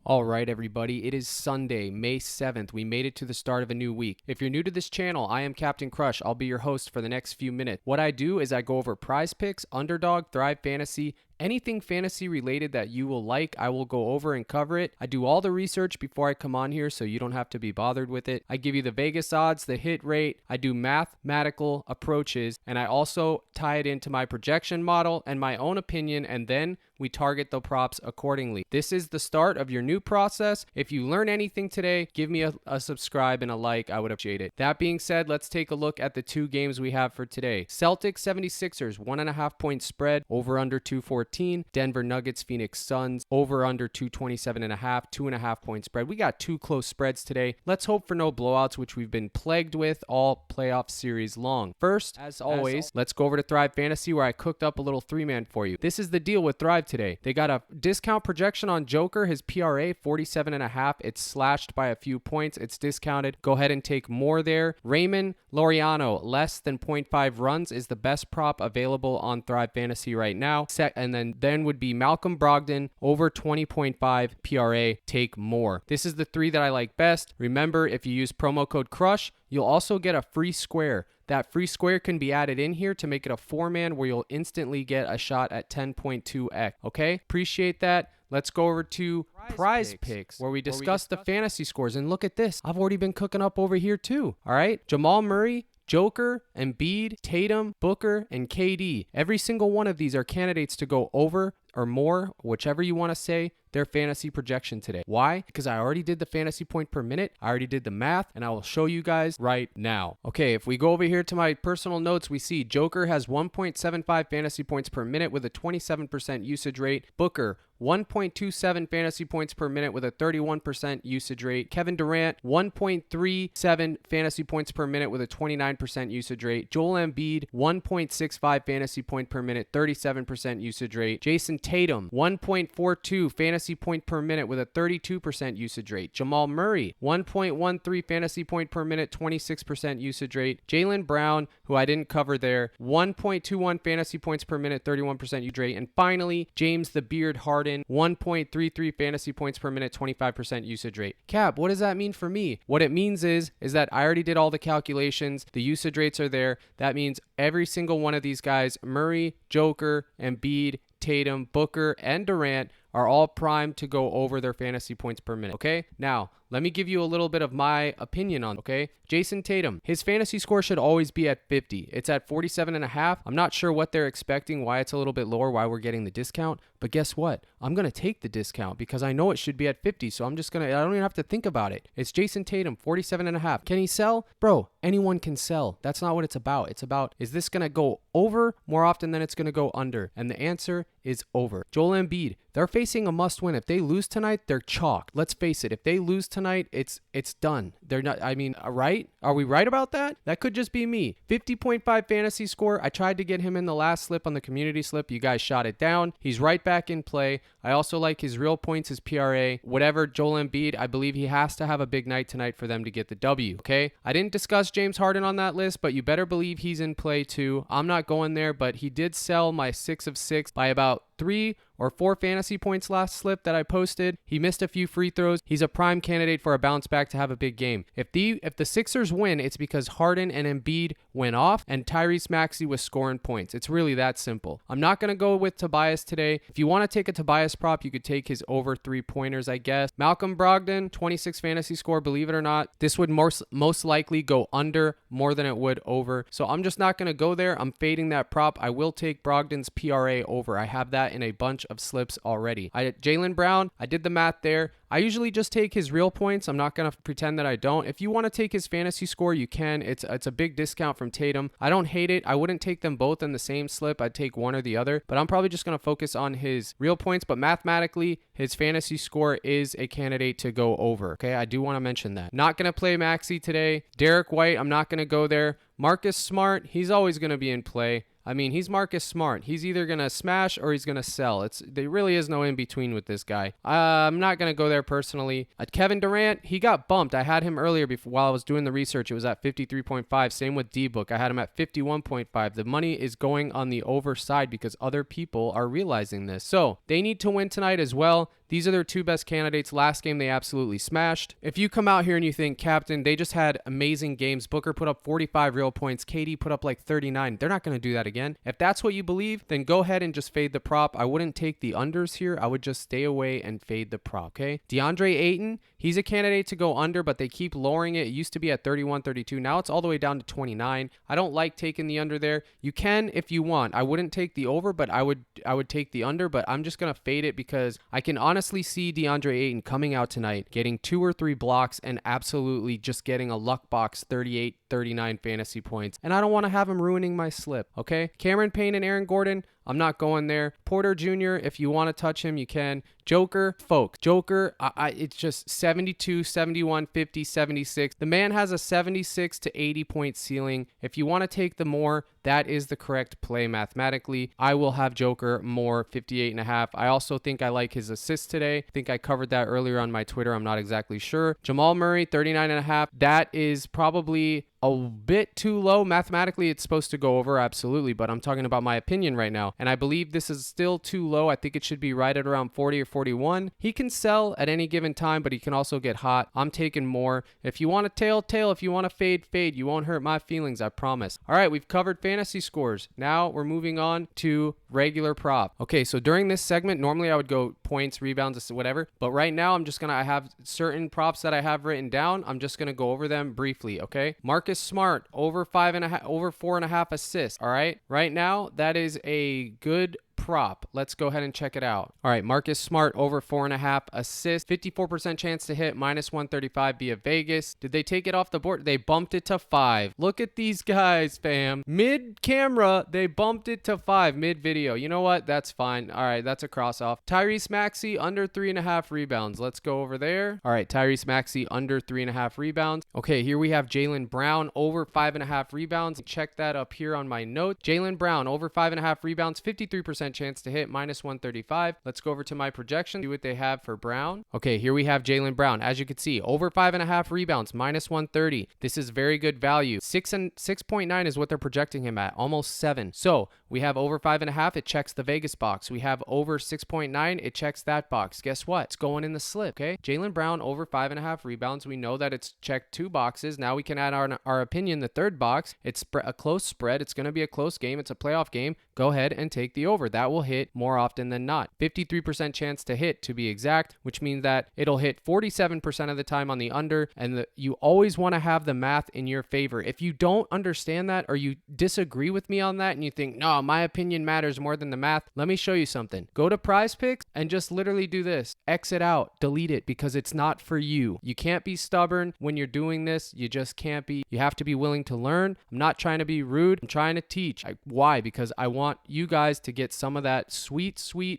All right, everybody, it is Sunday, May 7th. We made it to the start of a new week. If you're new to this channel, I am Captain Crush. I'll be your host for the next few minutes. What I do is I go over PrizePicks, Underdog, Thrive Fantasy, anything fantasy related that you will like, I will go over and cover it. I do all the research before I come on here so you don't have to be bothered with it. I give you the Vegas odds, the hit rate. I do mathematical approaches, and I also tie it into my projection model and my own opinion, and then we target the props accordingly. This is the start of your new process. If you learn anything today, give me a subscribe and a like. I would appreciate it. That being said, let's take a look at the two games we have for today. Celtics 76ers, 1.5 point spread, over under 214. Denver Nuggets Phoenix Suns, over under 227.5, 2.5 point spread. We got two close spreads today. Let's hope for no blowouts, which we've been plagued with all playoff series long. First, as always, let's go over to Thrive Fantasy where I cooked up a little three-man for you. This is the deal with Thrive today. They got a discount projection on Joker, his PRA 47.5. It's slashed by a few points. It's discounted. Go ahead and take more there. Raymond Laureano, less than 0.5 runs, is the best prop available on Thrive Fantasy right now. And then would be Malcolm Brogdon, over 20.5 PRA. Take more. This is the three that I like best. Remember, if you use promo code CRUSH, you'll also get a free square. That free square can be added in here to make it a four-man where you'll instantly get a shot at 10.2x. Okay? Appreciate that. Let's go over to PrizePicks where we discuss the fantasy scores. And look at this. I've already been cooking up over here too. All right? Jamal Murray, Joker, Embiid, Tatum, Booker, and KD. Every single one of these are candidates to go over or more, whichever you want to say, their fantasy projection today. Why? Because I already did the fantasy point per minute. I already did the math, and I will show you guys right now. Okay, if we go over here to my personal notes, we see Joker has 1.75 fantasy points per minute with a 27% usage rate. Booker, 1.27 fantasy points per minute with a 31% usage rate. Kevin Durant, 1.37 fantasy points per minute with a 29% usage rate. Joel Embiid, 1.65 fantasy point per minute, 37% usage rate. Jason Tatum, 1.42 fantasy point per minute with a 32% usage rate. Jamal Murray, 1.13 fantasy point per minute, 26% usage rate. Jaylen Brown, who I didn't cover there, 1.21 fantasy points per minute, 31% usage rate. And finally, James the Beard Harden, 1.33 fantasy points per minute, 25% usage rate. Cap, what does that mean for me? What it means is that I already did all the calculations. The usage rates are there. That means every single one of these guys, Murray, Joker, Embiid, Tatum, Booker, and Durant, are all primed to go over their fantasy points per minute. Okay? Now, let me give you a little bit of my opinion on, okay? Jason Tatum, his fantasy score should always be at 50. It's at 47.5. I'm not sure what they're expecting, why it's a little bit lower, why we're getting the discount. But guess what? I'm going to take the discount because I know it should be at 50. So I don't even have to think about it. It's Jason Tatum, 47.5. Can he sell? Bro, anyone can sell. That's not what it's about. It's about, is this going to go over more often than it's going to go under? And the answer is over. Joel Embiid, they're facing a must win. If they lose tonight, they're chalked. Let's face it. If they lose tonight, it's done. They're not, right? Are we right about that? That could just be me. 50.5 fantasy score. I tried to get him in the last slip on the community slip. You guys shot it down. He's right back in play. I also like his real points, his PRA. Whatever, Joel Embiid, I believe he has to have a big night tonight for them to get the W, okay? I didn't discuss James Harden on that list, but you better believe he's in play too. I'm not going there, but he did sell my 6 of 6 by about 3 or 4 fantasy points last slip that I posted. He missed a few free throws. He's a prime candidate for a bounce back to have a big game. If the Sixers win, it's because Harden and Embiid went off and Tyrese Maxey was scoring points. It's really that simple. I'm not going to go with Tobias today. If you want to take a Tobias prop, you could take his over 3-pointers, I guess. Malcolm Brogdon, 26 fantasy score, believe it or not. This would most likely go under more than it would over. So I'm just not going to go there. I'm fading that prop. I will take Brogdon's PRA over. I have that in a bunch of slips already. Jaylen Brown, I did the math there. I usually just take his real points. I'm not going to pretend that I don't. If you want to take his fantasy score, you can. It's a big discount from Tatum. I don't hate it. I wouldn't take them both in the same slip. I'd take one or the other, but I'm probably just going to focus on his real points. But mathematically, his fantasy score is a candidate to go over. Okay, I do want to mention that. Not going to play Maxey today. Derek White, I'm not going to go there. Marcus Smart, he's always going to be in play. I mean, he's Marcus Smart. He's either going to smash or he's going to sell. There really is no in between with this guy. I'm not going to go there personally. Kevin Durant, he got bumped. I had him earlier while I was doing the research. It was at 53.5. Same with D-Book. I had him at 51.5. The money is going on the over side because other people are realizing this. So they need to win tonight as well. These are their two best candidates. Last game, they absolutely smashed. If you come out here and you think, Captain, they just had amazing games. Booker put up 45 real points. KD put up like 39. They're not going to do that again. If that's what you believe, then go ahead and just fade the prop. I wouldn't take the unders here. I would just stay away and fade the prop, okay? DeAndre Ayton, he's a candidate to go under, but they keep lowering it. It used to be at 31, 32. Now it's all the way down to 29. I don't like taking the under there. You can if you want. I wouldn't take the over, but I would take the under, but I'm just going to fade it because I can honestly see DeAndre Ayton coming out tonight, getting 2 or 3 blocks and absolutely just getting a luck box 38, 39 fantasy points. And I don't want to have him ruining my slip, okay? Cameron Payne and Aaron Gordon, I'm not going there. Porter Jr., if you want to touch him, you can. Joker, folks. Joker, it's just 72, 71, 50, 76. The man has a 76 to 80 point ceiling. If you want to take the more, that is the correct play mathematically. I will have Joker more, 58.5. I also think I like his assists today. I think I covered that earlier on my Twitter. I'm not exactly sure. Jamal Murray, 39.5. That is probably a bit too low. Mathematically, it's supposed to go over, absolutely, but I'm talking about my opinion right now, and I believe this is still too low. I think it should be right at around 40 or 41. He can sell at any given time, but he can also get hot. I'm taking more. If you want to tail. If you want to fade. You won't hurt my feelings, I promise. All right, we've covered fantasy scores. Now we're moving on to regular prop. Okay, so during this segment, normally I would go points, rebounds, whatever, but right now I have certain props that I have written down. I'm just going to go over them briefly, okay? Marcus Smart, over 4.5 assists, all right? Right now, that is a good prop. Let's go ahead and check it out. All right, Marcus Smart over 4.5 assists, 54% chance to hit, -135 via Vegas. Did they take it off the board? They bumped it to 5. Look at these guys, fam. Mid camera, they bumped it to 5 mid video. You know what? That's fine. All right, that's a cross off. Tyrese Maxey under 3.5 rebounds. Let's go over there. All right, Tyrese Maxey under 3.5 rebounds. Okay, here we have Jaylen Brown over 5.5 rebounds. Check that up here on my note. Jaylen Brown over 5.5 rebounds, 53% chance to hit, -135. Let's go over to my projection, see what they have for Brown. Okay, here we have Jaylen Brown. As you can see, over 5.5 rebounds, -130. This is very good value. 6.9 is what they're projecting him at, almost 7. So we have over 5.5. It checks the Vegas box. We have over 6.9. It checks that box. Guess what? It's going in the slip. Okay, Jaylen Brown over 5.5 rebounds. We know that it's checked 2 boxes. Now we can add our opinion, the third box. It's a close spread. It's going to be a close game. It's a playoff game. Go ahead and take the over. That will hit more often than not. 53% chance to hit, to be exact, which means that it'll hit 47% of the time on the under, and you always want to have the math in your favor. If you don't understand that, or you disagree with me on that and you think, no, my opinion matters more than the math, let me show you something. Go to PrizePicks and just literally do this. Exit out, delete it, because it's not for you. You can't be stubborn when you're doing this. You just can't be. You have to be willing to learn. I'm not trying to be rude. I'm trying to teach. Why? Because I want you guys to get some of that sweet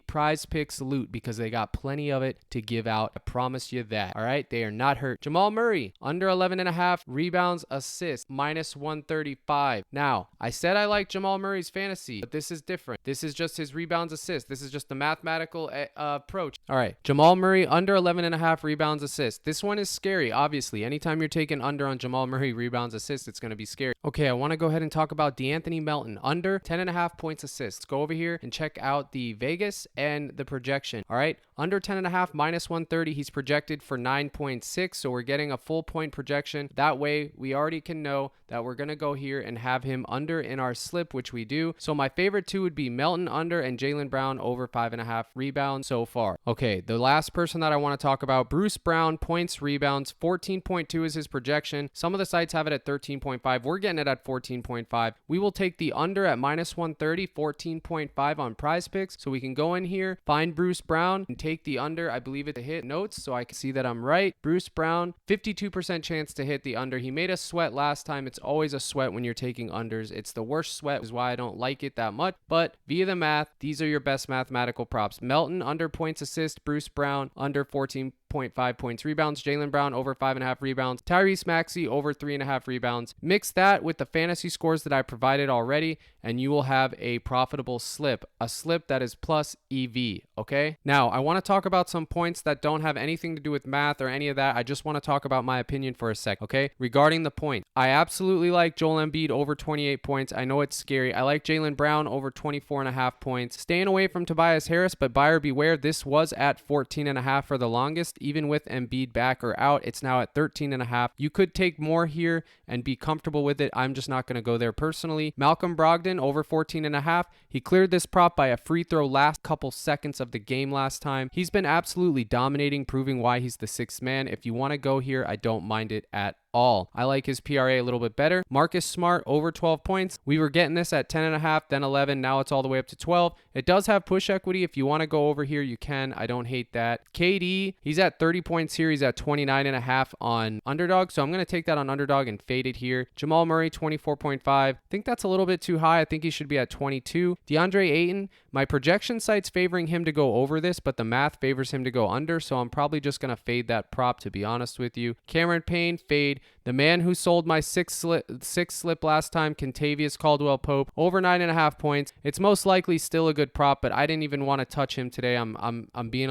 PrizePicks loot, because they got plenty of it to give out. I promise you that. All right, they are not hurt. Jamal Murray under 11.5 rebounds, assists, -135. Now, I said I like Jamal Murray's fantasy, but this is different. This is just his rebounds, assists. This is just the mathematical approach. All right, Jamal Murray under 11.5 rebounds, assists. This one is scary, obviously. Anytime you're taking under on Jamal Murray rebounds, assists, it's going to be scary. Okay, I want to go ahead and talk about DeAnthony Melton under 10.5 points, assists. Go over here and check out the Vegas and the projection. All right, under 10.5, -130. He's projected for 9.6, so we're getting a full point projection. That way, we already can know that we're going to go here and have him under in our slip, which we do. So my favorite two would be Melton under and Jaylen Brown over 5.5 rebounds so far. Okay, the last person that I want to talk about, Bruce Brown, points, rebounds, 14.2 is his projection. Some of the sites have it at 13.5. We're getting it at 14.5. We will take the under at -130, 14.5 on PrizePicks. So we can go in here, find Bruce Brown, and take the under. I believe it's a hit notes, so I can see that I'm right. Bruce Brown, 52% chance to hit the under. He made us sweat last time. It's always a sweat when you're taking unders. It's the worst sweat, is why I don't like it that much. But via the math, these are your best mathematical props. Melton under points, assist. Bruce Brown under 14 8.5 points rebounds. Jaylen Brown over 5.5 rebounds. Tyrese Maxey over 3.5 rebounds. Mix that with the fantasy scores that I provided already, and you will have a profitable slip, a slip that is plus EV, okay? Now, I want to talk about some points that don't have anything to do with math or any of that. I just want to talk about my opinion for a sec, okay? Regarding the point, I absolutely like Joel Embiid over 28 points. I know it's scary. I like Jaylen Brown over 24.5 points. Staying away from Tobias Harris, but buyer beware. This was at 14.5 for the longest. Even with Embiid back or out, it's now at 13.5. You could take more here and be comfortable with it. I'm just not going to go there personally. Malcolm Brogdon over 14.5. He cleared this prop by a free throw last couple seconds of the game last time. He's been absolutely dominating, proving why he's the sixth man. If you want to go here, I don't mind it at all. I like his PRA a little bit better. Marcus Smart over 12 points. We were getting this at 10.5, then 11. Now it's all the way up to 12. It does have push equity. If you want to go over here, you can. I don't hate that. KD, he's at 30 points here. He's at 29.5 on underdog. So I'm going to take that on underdog and fade it here. Jamal Murray, 24.5. I think that's a little bit too high. I think he should be at 22. DeAndre Ayton, my projection site's favoring him to go over this, but the math favors him to go under. So I'm probably just going to fade that prop, to be honest with you. Cameron Payne, fade. The man who sold my six slip last time, Kentavious Caldwell-Pope, over 9.5 points. It's most likely still a good prop, but I didn't even want to touch him today. I'm being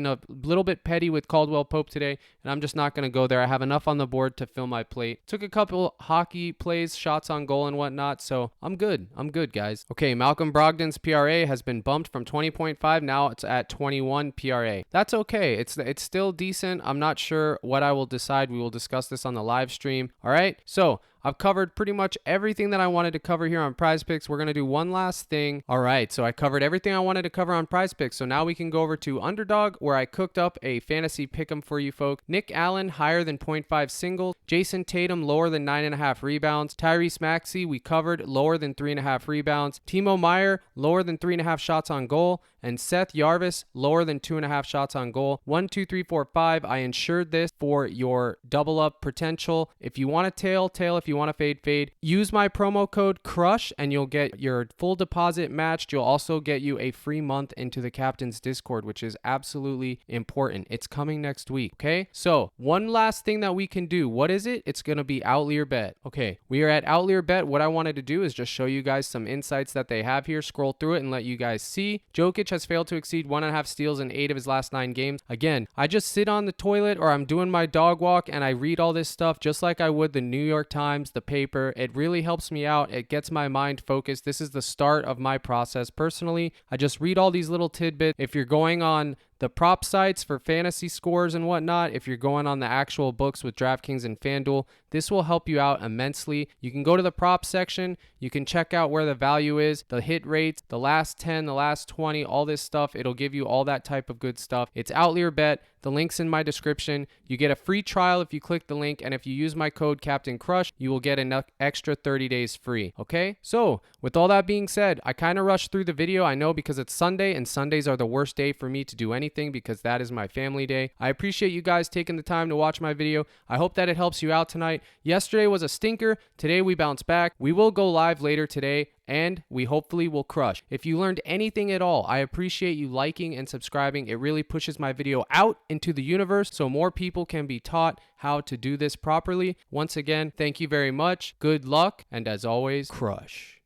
a little bit petty with Caldwell-Pope today, and I'm just not going to go there. I have enough on the board to fill my plate. Took a couple hockey plays, shots on goal and whatnot, so I'm good. I'm good, guys. Okay, Malcolm Brogdon's PRA has been bumped from 20.5. Now it's at 21 PRA. That's okay. It's still decent. I'm not sure what I will decide. We will discuss this on the live stream. All right, so I've covered pretty much everything that I wanted to cover here on PrizePicks. We're going to do one last thing. All right, so I covered everything I wanted to cover on PrizePicks. So now we can go over to Underdog, where I cooked up a fantasy pick'em for you folk. Nick Allen, higher than 0.5 singles. Jason Tatum, lower than 9.5 rebounds. Tyrese Maxey, we covered, lower than 3.5 rebounds. Timo Meyer, lower than 3.5 shots on goal. And Seth Jarvis, lower than 2.5 shots on goal. 1, 2, 3, 4, 5. I insured this for your double up potential. If you want to tail. If you want to fade. Use my promo code CRUSH and you'll get your full deposit matched. You'll also get you a free month into the Captain's Discord, which is absolutely important. It's coming next week, okay? So one last thing that we can do. What is it? It's going to be Outlier Bet. Okay, we are at Outlier Bet. What I wanted to do is just show you guys some insights that they have here. Scroll through it and let you guys see. Jokic has failed to exceed 1.5 steals in 8 of his last 9 games. Again, I just sit on the toilet or I'm doing my dog walk and I read all this stuff just like I would the New York Times, the paper. It really helps me out. It gets my mind focused. This is the start of my process. Personally, I just read all these little tidbits. If you're going on the prop sites for fantasy scores and whatnot, if you're going on the actual books with DraftKings and FanDuel, this will help you out immensely. You can go to the prop section. You can check out where the value is, the hit rates, the last 10, the last 20, all this stuff. It'll give you all that type of good stuff. It's Outlier Bet. The link's in my description. You get a free trial if you click the link, and if you use my code Captain Crush, you will get an extra 30 days free. Okay? So, with all that being said, I kind of rushed through the video. I know because it's Sunday, and Sundays are the worst day for me to do anything because that is my family day. I appreciate you guys taking the time to watch my video. I hope that it helps you out tonight. Yesterday was a stinker. Today we bounce back. We will go live later today, and we hopefully will crush. If you learned anything at all, I appreciate you liking and subscribing. It really pushes my video out into the universe so more people can be taught how to do this properly. Once again, thank you very much. Good luck, and as always, crush.